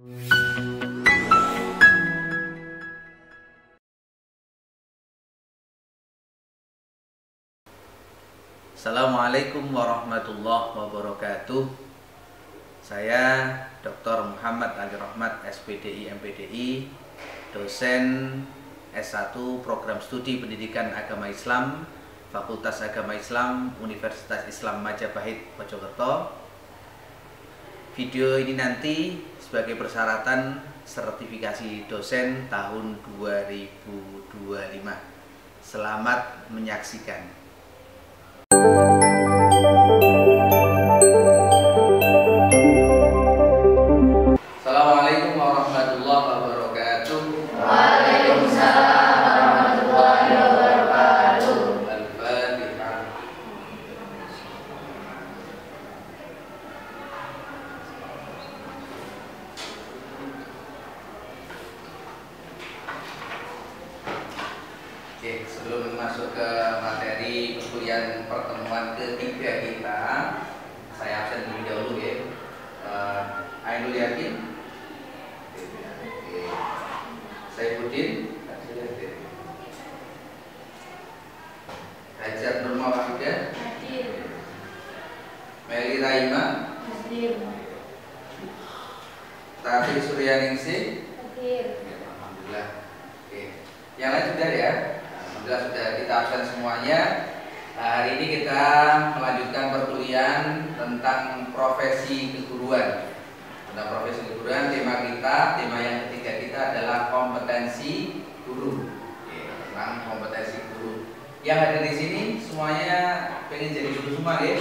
Assalamualaikum warahmatullahi wabarakatuh. Saya Dr. Muhammad Ali Rahmat, SPDI MPDI, dosen S1 Program Studi Pendidikan Agama Islam, Fakultas Agama Islam, Universitas Islam Majapahit, Mojokerto. Video ini nanti sebagai persyaratan sertifikasi dosen tahun 2025. Selamat menyaksikan. Assalamualaikum warahmatullahi wabarakatuh. Waalaikumsalam warahmatullahi wabarakatuh. Al-Fatihah. Oke, sebelum masuk ke materi perkuliahan pertemuan ketiga kita, saya absen terlebih dahulu ya. Ainul Yakin, Saifuddin, Hajar Nur Mawahidah, Meli Raima, Tati Suryaningsih. Alhamdulillah. Oke. Yang lain sudah ya? Alhamdulillah sudah kita absen semuanya. Hari ini kita melanjutkan perkuliahan tentang profesi keguruan. Tentang profesi keguruan, tema yang ketiga kita adalah kompetensi guru. Tentang kompetensi guru. Yang ada di sini semuanya pengen jadi guru semua ya?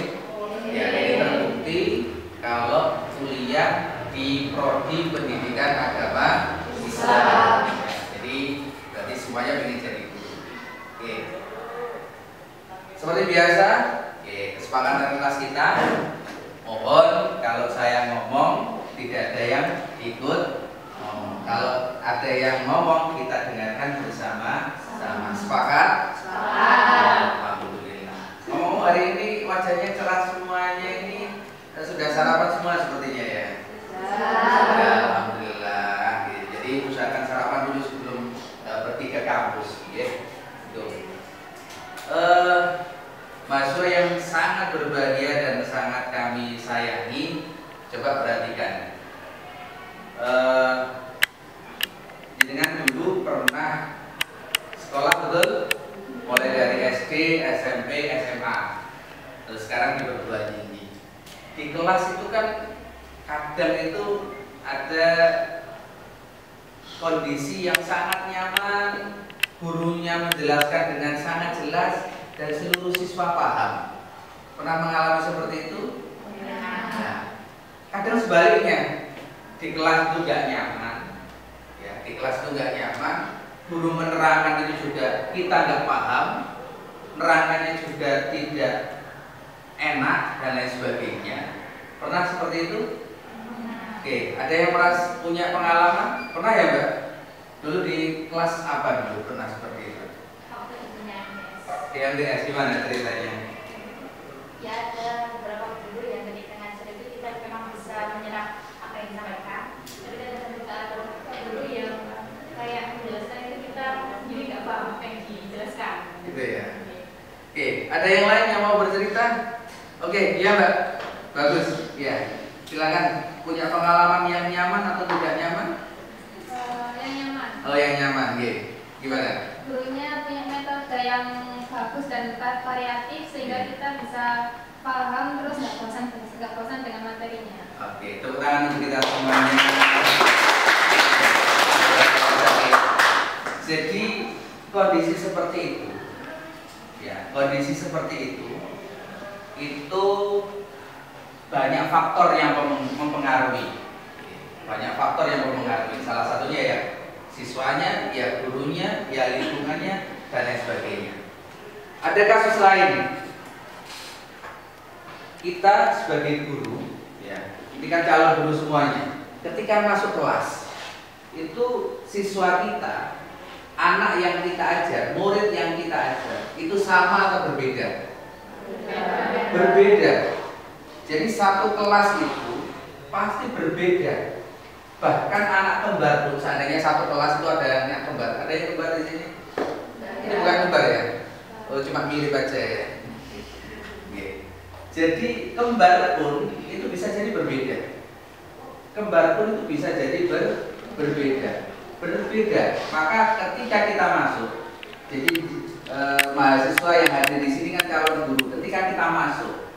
Ya, ini terbukti kalau kuliah di Prodi Pendidikan Agama Islam. Jadi berarti semuanya pengen jadi guru. Oke. Seperti biasa, kesepakatan kelas kita, mohon kalau saya ngomong tidak ada yang ikut ngomong. Kalau ada yang ngomong kita dengarkan bersama-sama. Sepakat? Sepakat. Alhamdulillah. Ngomong hari ini wajahnya cerah semuanya, ini sudah sarapan semua sepertinya ya. Sudah, alhamdulillah. Jadi usahakan sarapan dulu sebelum pergi ke kampus, ya. Mahasiswa yang sangat berbahagia dan sangat kami sayangi, coba perhatikan. Dengan dulu pernah sekolah betul, mulai dari SD, SMP, SMA, terus sekarang di perguruan tinggi. Di kelas itu kan kadang itu ada kondisi yang sangat nyaman, gurunya menjelaskan dengan sangat jelas dan seluruh siswa paham. Pernah mengalami seperti itu? Nah, kadang sebaliknya, di kelas itu gak nyaman, ya, di kelas itu gak nyaman, guru menerangkan itu juga kita gak paham, menerangkannya juga tidak enak dan lain sebagainya. Pernah seperti itu? Oke, ada yang punya pengalaman? Pernah ya Mbak? Dulu di kelas apa dulu pernah seperti itu? Di MTS gimana ceritanya? Ya, ada beberapa guru yang ketika ngajar itu kita memang bisa menyerap apa yang disampaikan. Tapi ada beberapa guru yang kayak menjelaskan itu kita sendiri nggak paham apa yang dijelaskan. Gitu ya. Oke, ada yang lain yang mau bercerita? Oke, iya Mbak. Bagus. Ya, silakan. Punya pengalaman yang nyaman atau tidak nyaman? Yang nyaman. Oh, yang nyaman. Oke. Gimana? Gurunya punya metode yang bagus dan variatif sehingga kita bisa paham terus nggak bosan dengan materinya. Oke, tepuk tangan untuk kita semuanya. Jadi kondisi seperti itu, ya, kondisi seperti itu banyak faktor yang mempengaruhi. Banyak faktor yang mempengaruhi. Salah satunya ya siswanya, ya gurunya, ya lingkungannya dan lain sebagainya. Ada kasus lain. Kita sebagai guru, ya, ini kan calon guru semuanya. Ketika masuk kelas, itu siswa kita, anak yang kita ajar, murid yang kita ajar, itu sama atau berbeda? Berbeda. Jadi satu kelas itu pasti berbeda. Bahkan anak kembar pun, seandainya satu kelas itu ada anak kembar. Ada yang kembar di sini? Ini bukan kembar ya? Oh, cuma mirip aja ya. Jadi kembar pun itu bisa jadi berbeda. Kembar pun itu bisa jadi berbeda. Maka ketika kita masuk, jadi mahasiswa yang hadir di sini kan calon guru. Ketika kita masuk,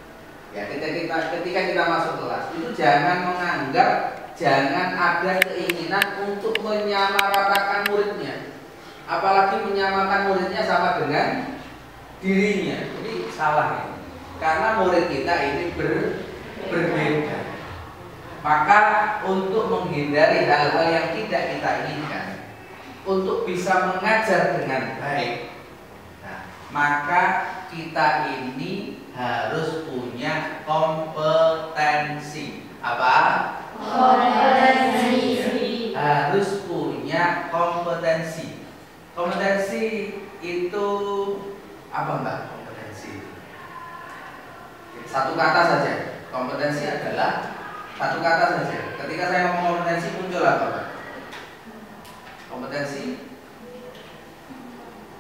ya ketika kita masuk kelas itu jangan menganggap, jangan ada keinginan untuk menyamaratakan muridnya, apalagi menyamakan muridnya sama dengan dirinya. Ini salah ini. Karena murid kita ini berbeda. Maka untuk menghindari hal-hal yang tidak kita inginkan, untuk bisa mengajar dengan baik, nah, maka kita ini harus punya kompetensi. Apa? Kompetensi. Harus punya kompetensi. Kompetensi itu apa, Mbak? Satu kata saja. Kompetensi adalah satu kata saja. Ketika saya ngomong kompetensi muncul apa, Pak? Kompetensi,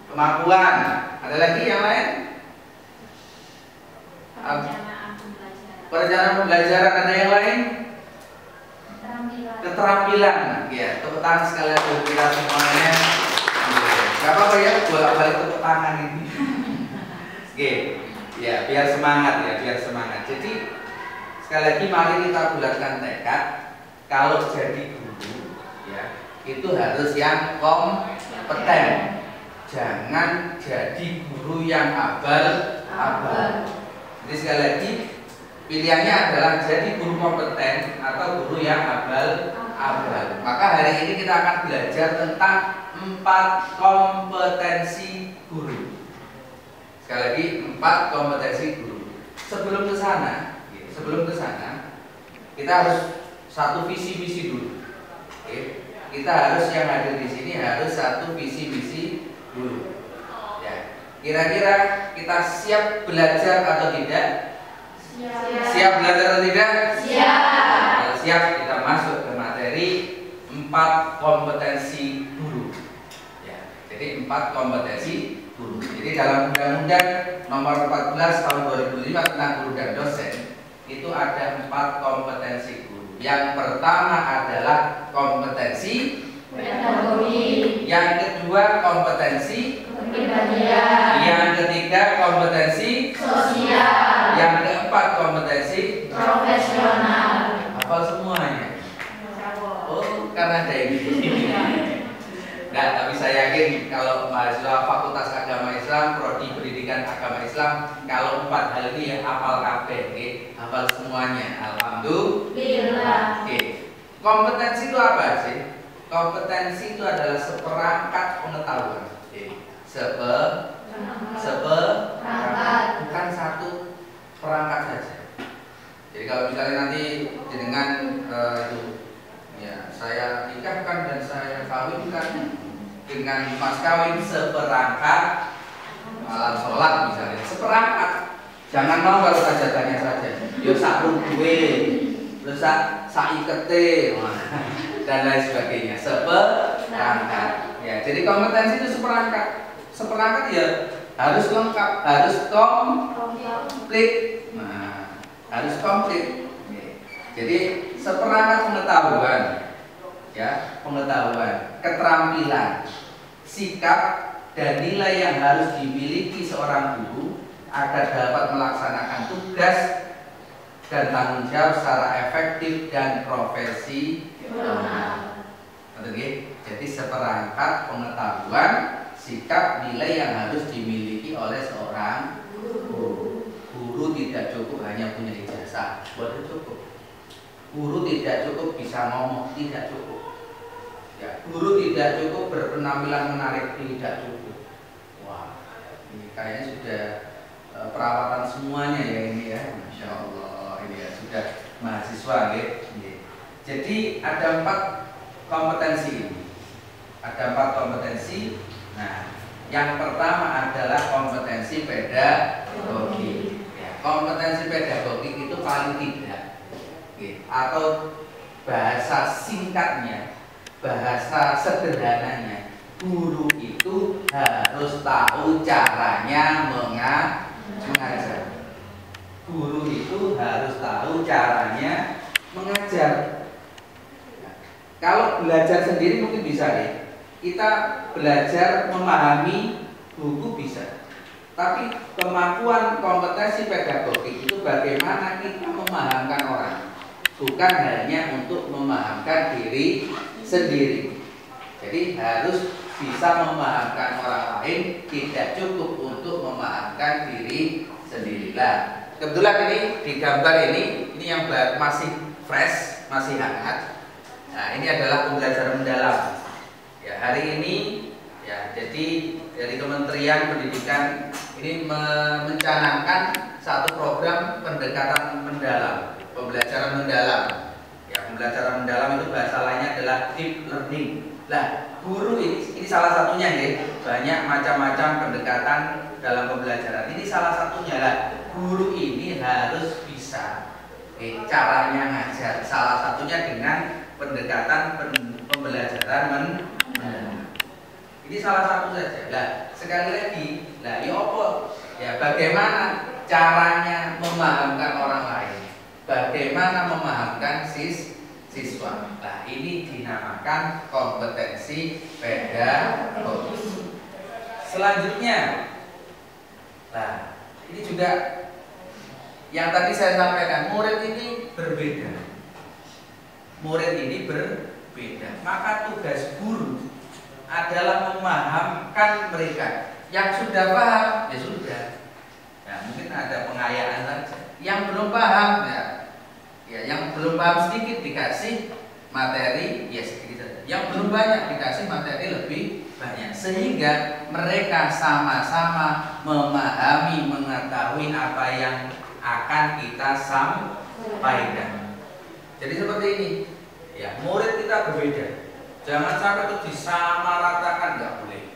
kemampuan. Ada lagi yang lain? Perencanaan pembelajaran. Ada yang lain? Keterampilan. Ya, tepuk tangan sekalian untuk kita semuanya. Gak apa-apa ya, bolak-balik tepuk tangan ini. Oke. Ya, biar semangat ya, biar semangat. Jadi sekali lagi mari kita bulatkan tekad, kalau jadi guru ya, itu harus yang kompeten. Jangan jadi guru yang abal-abal. Jadi sekali lagi pilihannya adalah jadi guru kompeten atau guru yang abal-abal. Maka hari ini kita akan belajar tentang 4 kompetensi guru. Sekali lagi 4 kompetensi guru. Sebelum ke sana, kita harus satu visi misi dulu. Oke. Kita harus yang hadir di sini harus satu visi misi dulu. Ya. Kira-kira kita siap belajar atau tidak? Siap belajar atau tidak? Siap. Kalau siap, kita masuk ke materi 4 kompetensi guru. Ya. Jadi 4 kompetensi guru. Jadi dalam Undang-Undang Nomor 14 Tahun 2005 tentang guru dan dosen itu ada 4 kompetensi guru. Yang pertama adalah kompetensi pedagogi. Yang kedua kompetensi kepribadian. Yang ketiga kompetensi sosial. Yang keempat kompetensi profesional. Hafal semuanya? Oh, karena ada ini. Nah, tapi saya yakin kalau mahasiswa Fakultas Agama Islam, Prodi Pendidikan Agama Islam, kalau 4 hal ini ya hafal kabeh, hafal semuanya. Alhamdulillah. Oke. Kompetensi itu apa sih? Kompetensi itu adalah seperangkat pengetahuan. Seperangkat, bukan satu perangkat saja. Jadi kalau misalnya nanti dengan itu ya, saya nikahkan dan saya kawinkan dengan mas kawin seperangkat alat sholat misalnya, seperangkat. Jangan mau kalau sajadannya saja. Yo sak gue, terus sak ikete dan lain sebagainya. Seperangkat. Ya, jadi kompetensi itu seperangkat. Seperangkat ya harus lengkap, harus komplit. Nah, harus komplit. Jadi seperangkat pengetahuan, ya, pengetahuan, keterampilan, sikap dan nilai yang harus dimiliki seorang guru agar dapat melaksanakan tugas dan tanggung jawab secara efektif dan profesional. Jadi seperangkat pengetahuan, sikap, nilai yang harus dimiliki oleh seorang guru. Guru tidak cukup hanya punya ijazah, bukan cukup. Guru tidak cukup bisa ngomong, tidak cukup. Ya, guru tidak cukup berpenampilan menarik, tidak cukup. Wah, ini kayaknya sudah perawatan semuanya ya ini ya, Masya Allah. Ini ya sudah mahasiswa ya. Jadi ada 4 kompetensi ini. Ada 4 kompetensi. Nah, yang pertama adalah kompetensi pedagogi. Ya, kompetensi pedagogi itu paling tidak, atau bahasa singkatnya, bahasa sederhananya, guru itu harus tahu caranya mengajar. Guru itu harus tahu caranya mengajar. Nah, kalau belajar sendiri mungkin bisa deh. Kita belajar memahami buku bisa. Tapi kemampuan kompetensi pedagogik itu bagaimana kita memahamkan orang. Bukan hanya untuk memahamkan diri sendiri. Jadi harus bisa memahamkan orang lain, tidak cukup untuk memahamkan diri sendiri. Nah, kebetulan ini di gambar ini yang masih fresh, masih hangat. Nah, ini adalah pembelajaran mendalam. Ya, hari ini ya, jadi dari Kementerian Pendidikan ini mencanangkan satu program pendekatan mendalam, pembelajaran mendalam. Ya, pembelajaran mendalam itu bahasa lainnya adalah deep learning. Nah, guru ini salah satunya ya. Banyak macam-macam pendekatan dalam pembelajaran. Ini salah satunya lah. Guru ini harus bisa caranya ngajar. Salah satunya dengan pendekatan pembelajaran mendalam. Ini salah satu saja. Nah, sekali lagi, nah, ya bagaimana caranya memahamkan orang lain? Bagaimana memahamkan siswa? Nah, ini dinamakan kompetensi pedagogik. Selanjutnya, nah, ini juga yang tadi saya sampaikan, murid ini berbeda. Murid ini berbeda. Maka tugas guru adalah memahamkan mereka. Yang sudah paham, ya sudah. Ya, mungkin ada pengayaan saja. Yang belum paham, ya yang belum paham sedikit dikasih materi, ya sedikit saja. Yang belum banyak dikasih materi lebih banyak. Sehingga mereka sama-sama memahami, mengetahui apa yang akan kita sampaikan. Jadi seperti ini. Ya, murid kita berbeda. Jangan sampai itu disamaratakan, nggak boleh.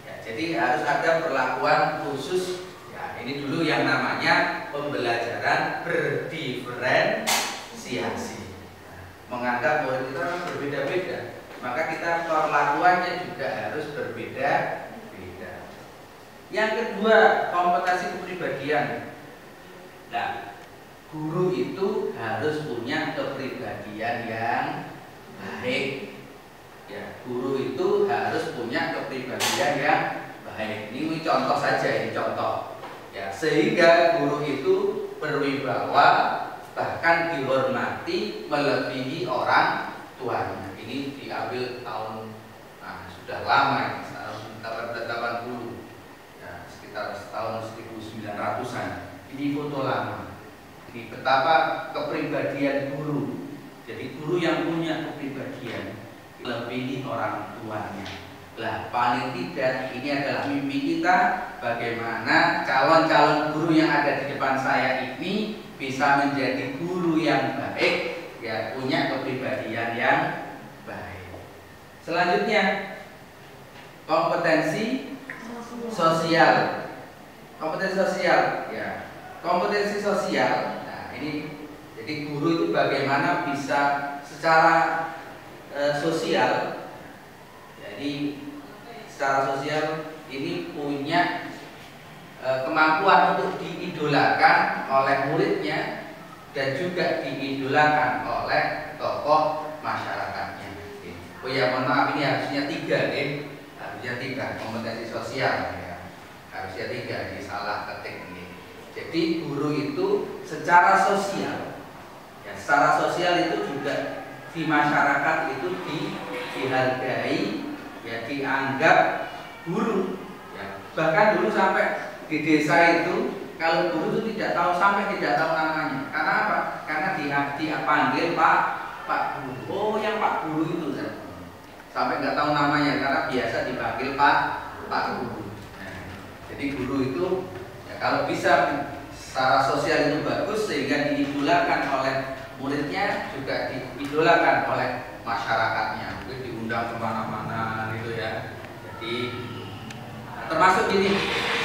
Ya, jadi harus ada perlakuan khusus. Ya, ini dulu yang namanya pembelajaran berdiferensiasi. Nah, menganggap murid kita memang berbeda-beda, maka kita perlakuannya juga harus berbeda-beda. Yang kedua, kompetensi kepribadian. Nah, guru itu harus punya kepribadian yang baik. Ya, guru itu harus punya kepribadian yang baik. Ini contoh saja, ini contoh. Ya, sehingga guru itu berwibawa, bahkan dihormati melebihi orang tuanya. Ini diambil tahun, sudah lama, tahun 1880, ya, sekitar tahun 1900-an. Ini foto lama. Ini betapa kepribadian guru. Jadi guru yang punya kepribadian melebihi orang tuanya. Lah, paling tidak ini adalah mimpi kita, bagaimana calon-calon guru yang ada di depan saya ini bisa menjadi guru yang baik, ya, punya kepribadian yang baik. Selanjutnya, kompetensi sosial. Kompetensi sosial, ya. Kompetensi sosial. Nah, ini jadi guru itu bagaimana bisa secara sosial. Jadi secara sosial ini punya kemampuan untuk diidolakan oleh muridnya dan juga diidolakan oleh tokoh masyarakatnya. Oh ya, mohon maaf, ini harusnya 3 harusnya 3 kompetensi sosial, ya. Harusnya 3, ini salah ketik ini. Jadi guru itu secara sosial, ya, secara sosial itu juga di masyarakat itu dihargai, ya, dianggap guru, ya. Bahkan dulu sampai di desa itu kalau guru itu tidak tahu namanya. Karena apa? Karena dia panggil Pak Guru. Oh, yang Pak Guru itu, ya. Sampai nggak tahu namanya karena biasa dipanggil Pak Guru. Nah, jadi guru itu, ya, kalau bisa secara sosial itu bagus sehingga diidolakan oleh muridnya, juga diidolakan oleh masyarakatnya, mungkin diundang kemana-mana gitu, ya. Jadi termasuk ini,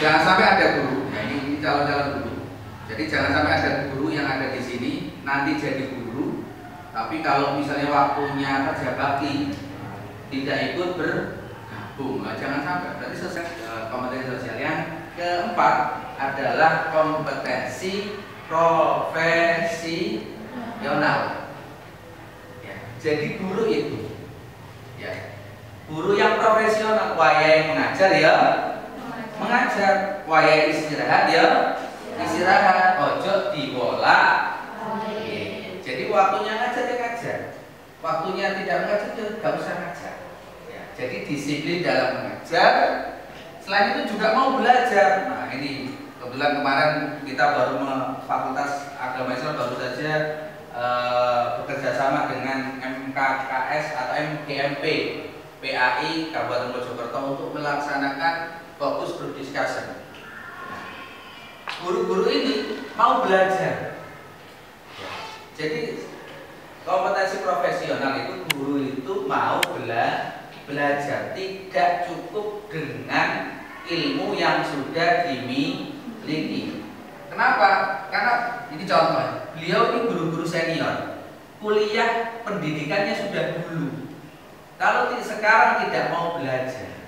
jangan sampai ada guru. Nah, ini calon-calon guru. Jadi jangan sampai ada guru yang ada di sini nanti jadi guru, Tapi kalau misalnya waktunya kerja bakti tidak ikut bergabung, nah, jangan sampai. Berarti selesai kompetensi sosial. Yang keempat adalah kompetensi profesional. Ya, jadi guru itu, ya, guru yang profesional, wayai mengajar ya mengajar, wayai istirahat ya istirahat, ojo dibolak. Jadi waktunya ngajar ya ngajar, waktunya tidak mengajar ya nggak usah ngajar. Ya, jadi disiplin dalam mengajar. Selain itu juga mau belajar. Nah ini kebetulan kemarin kita baru Fakultas Agama Islam baru saja bekerja sama dengan MKKS atau MGMP PAI Kabupaten Mojokerto untuk melaksanakan fokus group discussion. Guru-guru ini mau belajar. Jadi kompetensi profesional itu guru itu mau belajar, tidak cukup dengan ilmu yang sudah dimiliki. Kenapa? Karena ini contoh, beliau ini guru-guru senior, kuliah pendidikannya sudah dulu. Kalau sekarang tidak mau belajar,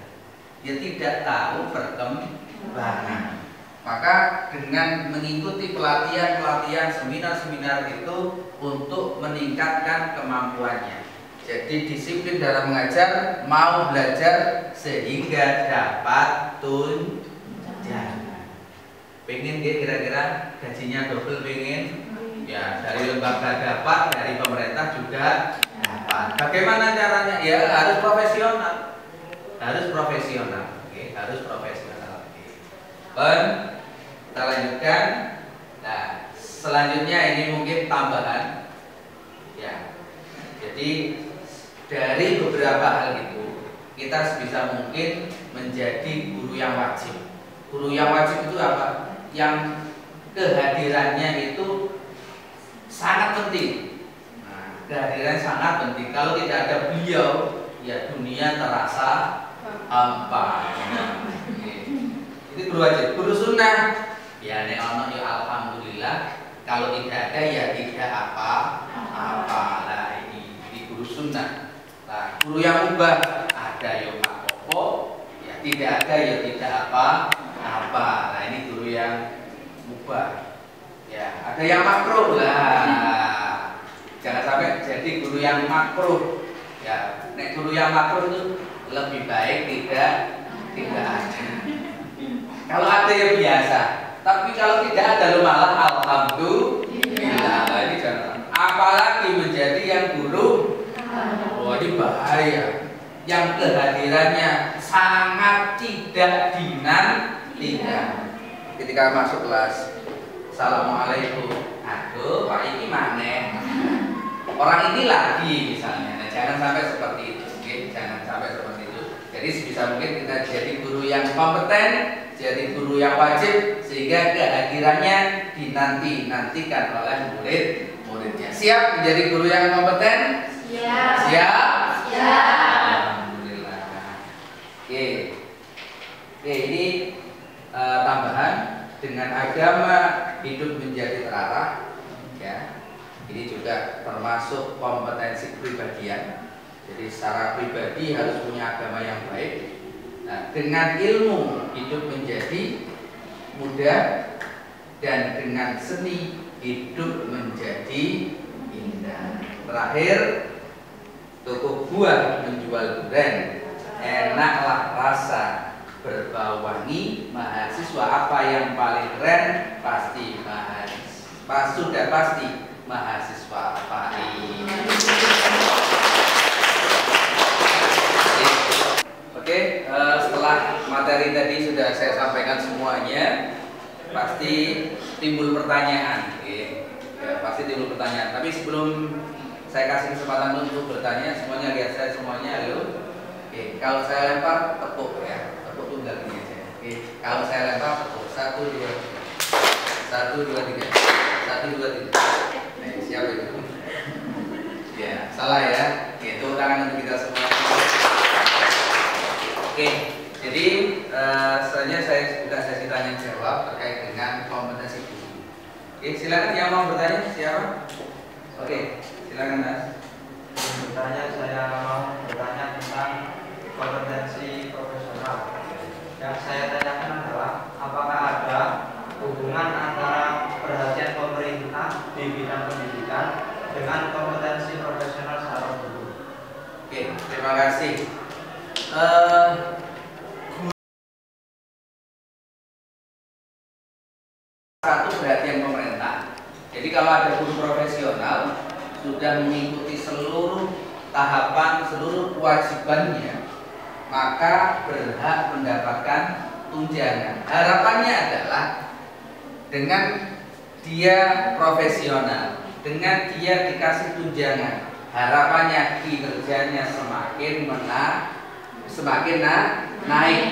ya tidak tahu perkembangan. Maka dengan mengikuti pelatihan-pelatihan, seminar-seminar itu untuk meningkatkan kemampuannya. Jadi disiplin dalam mengajar, mau belajar sehingga dapat tunjangan. Pengen dia kira-kira gajinya double, pengen ya dari lembaga dapat, dari pemerintah juga dapat. Bagaimana caranya? Ya harus profesional, harus profesional, oke, harus profesional. Oke. Kita lanjutkan. Nah, selanjutnya ini mungkin tambahan, ya. Jadi dari beberapa hal itu kita sebisa mungkin menjadi guru yang wajib. Guru yang wajib itu apa? Yang kehadirannya itu sangat penting. Nah, kehadiran sangat penting. Kalau tidak ada beliau, ya dunia terasa hampa. Itu guru wajib. Guru sunnah, ya nek ono ya alhamdulillah. Kalau tidak ada ya tidak apa-apa. Nah ini guru sunnah. Nah, guru yang ubah ada ya apa-apa, ya tidak ada ya tidak apa-apa. Nah ini guru yang ubah. Ya ada yang makruh lah. Jangan sampai jadi guru yang makruh. Ya nek guru yang makruh itu lebih baik tidak ada. Kalau ada ya biasa. Tapi kalau tidak ada malah alhamdulillah. Nah, ini jangan. Apalagi menjadi yang guru, oh ini bahaya. Yang kehadirannya sangat tidak dinantikan. Ketika masuk kelas, assalamualaikum. Aduh, Pak ini mana? Orang ini lagi misalnya. Nah, jangan sampai seperti itu. Okay? Jangan sampai seperti itu. Jadi sebisa mungkin kita jadi guru yang kompeten, jadi guru yang wajib, sehingga kehadirannya dinantikan oleh murid-muridnya. Siap menjadi guru yang kompeten? Siap. Siap? Siap. Alhamdulillah. Oke, ini tambahan dengan agama hidup menjadi terarah. Ya, ini juga termasuk kompetensi kepribadian. Jadi secara pribadi harus punya agama yang baik. Nah, dengan ilmu hidup menjadi mudah, dan dengan seni hidup menjadi indah. Terakhir, toko buah menjual durian, enaklah rasa berbau wangi. Mahasiswa apa yang paling keren? Pasti sudah pasti mahasiswa PAI. Oke, setelah materi tadi sudah saya sampaikan semuanya, pasti timbul pertanyaan. Oke. Ya, pasti timbul pertanyaan. Tapi sebelum saya kasih kesempatan untuk bertanya, semuanya lihat saya semuanya, halo. Oke, kalau saya lempar tepuk ya, tepuk tunggal ini aja. Oke, kalau saya lempar tepuk 1 2 3. 1 2 3. 1 2 3. Nah, siapa itu? Ya, salah ya. Oke, tepuk tangan untuk kita semua. Oke, jadi selanjutnya saya buka sesi tanya jawab terkait dengan kompetensi guru. Oke, silakan yang mau bertanya siapa? Oke, Silakan Mas. Bertanya, saya mau bertanya tentang kompetensi profesional. Yang saya tanyakan adalah apakah ada hubungan antara perhatian pemerintah di bidang pendidikan dengan kompetensi profesional seorang guru? Oke, terima kasih. Satu, perhatian pemerintah. Jadi kalau ada guru profesional sudah mengikuti seluruh tahapan, seluruh kewajibannya, maka berhak mendapatkan tunjangan. Harapannya adalah dengan dia profesional, dengan dia dikasih tunjangan, harapannya kinerjanya semakin naik.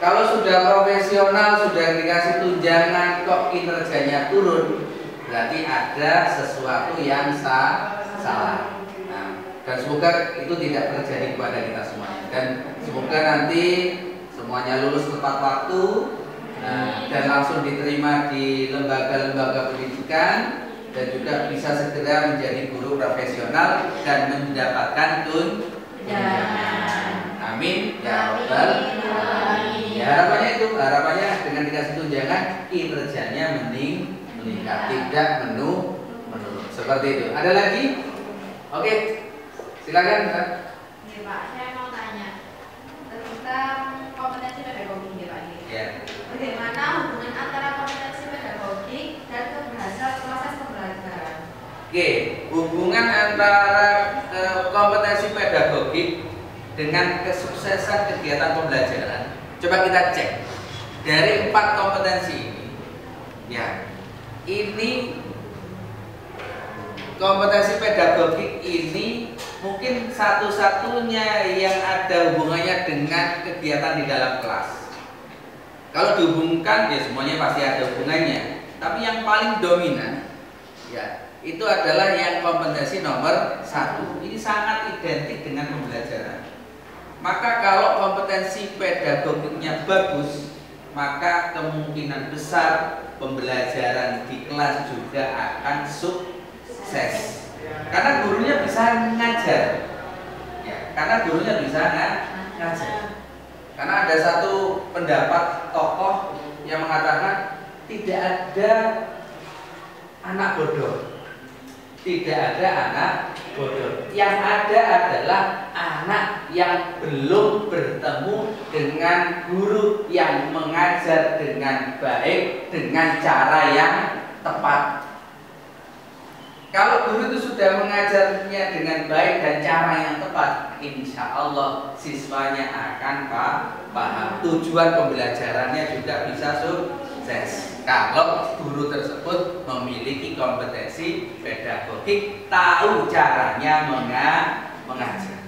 Kalau sudah profesional, sudah dikasih tunjangan, kok kinerjanya turun, berarti ada sesuatu yang salah. Nah, dan semoga itu tidak terjadi kepada kita semuanya. Dan semoga nanti semuanya lulus tepat waktu, dan langsung diterima di lembaga-lembaga pendidikan, dan juga bisa segera menjadi guru profesional dan mendapatkan tunjangan. Amin ya Rabbal alamin. Ya, harapannya dengan dikasih tunjangan kinerjanya meningkat, tidak menurun. Seperti itu. Ada lagi? Oke, silakan Pak. Ini Pak, saya mau tanya tentang kompetensi pedagogik ya Pak. Ya. Bagaimana hubungan antara kompetensi pedagogik dan keberhasilan proses pembelajaran? Oke, hubungan antara kompetensi pedagogik dengan kesuksesan kegiatan pembelajaran. Coba kita cek dari 4 kompetensi ini. Ya, ini kompetensi pedagogik ini mungkin satu-satunya yang ada hubungannya dengan kegiatan di dalam kelas. Kalau dihubungkan ya semuanya pasti ada hubungannya. Tapi yang paling dominan ya itu adalah yang kompetensi nomor 1. Ini sangat identik dengan pembelajaran. Maka kalau kompetensi pedagogiknya bagus, maka kemungkinan besar pembelajaran di kelas juga akan sukses. Karena gurunya bisa ngajar. Ya, karena gurunya bisa ngajar. Karena ada satu pendapat tokoh yang mengatakan tidak ada anak bodoh. Tidak ada anak bodoh. Yang ada adalah anak yang belum bertemu dengan guru yang mengajar dengan baik, dengan cara yang tepat. Kalau guru itu sudah mengajarnya dengan baik dan cara yang tepat, insya Allah siswanya akan paham. Tujuan pembelajarannya juga bisa sukses. Kalau guru tersebut memiliki kompetensi pedagogik, tahu caranya mengajar.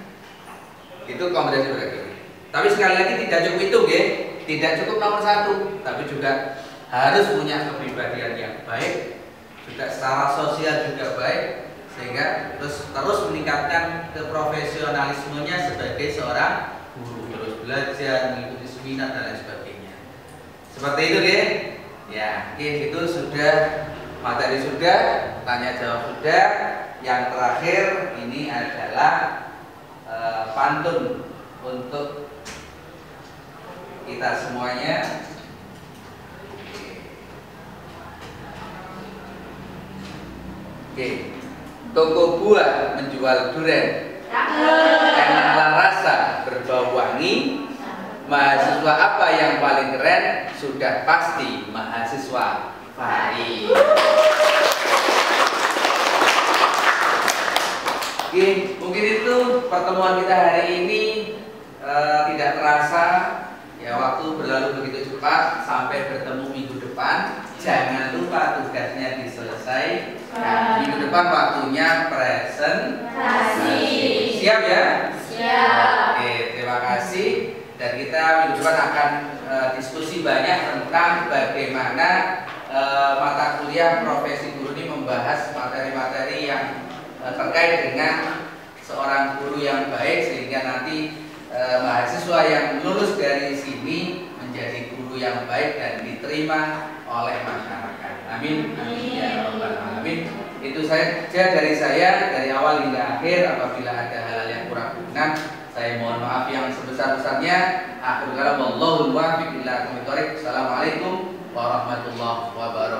Itu kompetensi pedagogik. Tapi sekali lagi tidak cukup itu, tidak cukup nomor 1, tapi juga harus punya kepribadian yang baik, juga secara sosial juga baik, sehingga terus meningkatkan keprofesionalismenya sebagai seorang guru, terus belajar, mengikuti seminar dan lain sebagainya. Seperti itu, ya, itu sudah materi, sudah tanya jawab sudah. Yang terakhir ini adalah pantun untuk kita semuanya. Oke, toko buah menjual durian, enaklah rasa, berbau wangi. Mahasiswa apa yang paling keren? Sudah pasti mahasiswa Fahri. Oke, mungkin itu pertemuan kita hari ini. Tidak terasa ya, waktu berlalu begitu cepat. Sampai bertemu minggu depan. Jangan lupa tugasnya diselesaikan. Minggu depan waktunya presentasi. Siap ya? Siap. Oke, terima kasih. Dan kita minggu depan akan diskusi banyak tentang bagaimana mata kuliah profesi guru ini membahas materi-materi yang terkait dengan seorang guru yang baik, sehingga nanti mahasiswa yang lulus dari sini menjadi guru yang baik dan diterima oleh masyarakat. Amin. Amin ya rabbal alamin. alamin. Itu saja dari saya dari awal hingga akhir. Apabila ada hal-hal yang kurang berkenan, saya mohon maaf yang sebesar-besarnya. Akhirul kalam wallahul muwaffiq ila aqwamit thoriq. Assalamualaikum warahmatullahi wabarakatuh.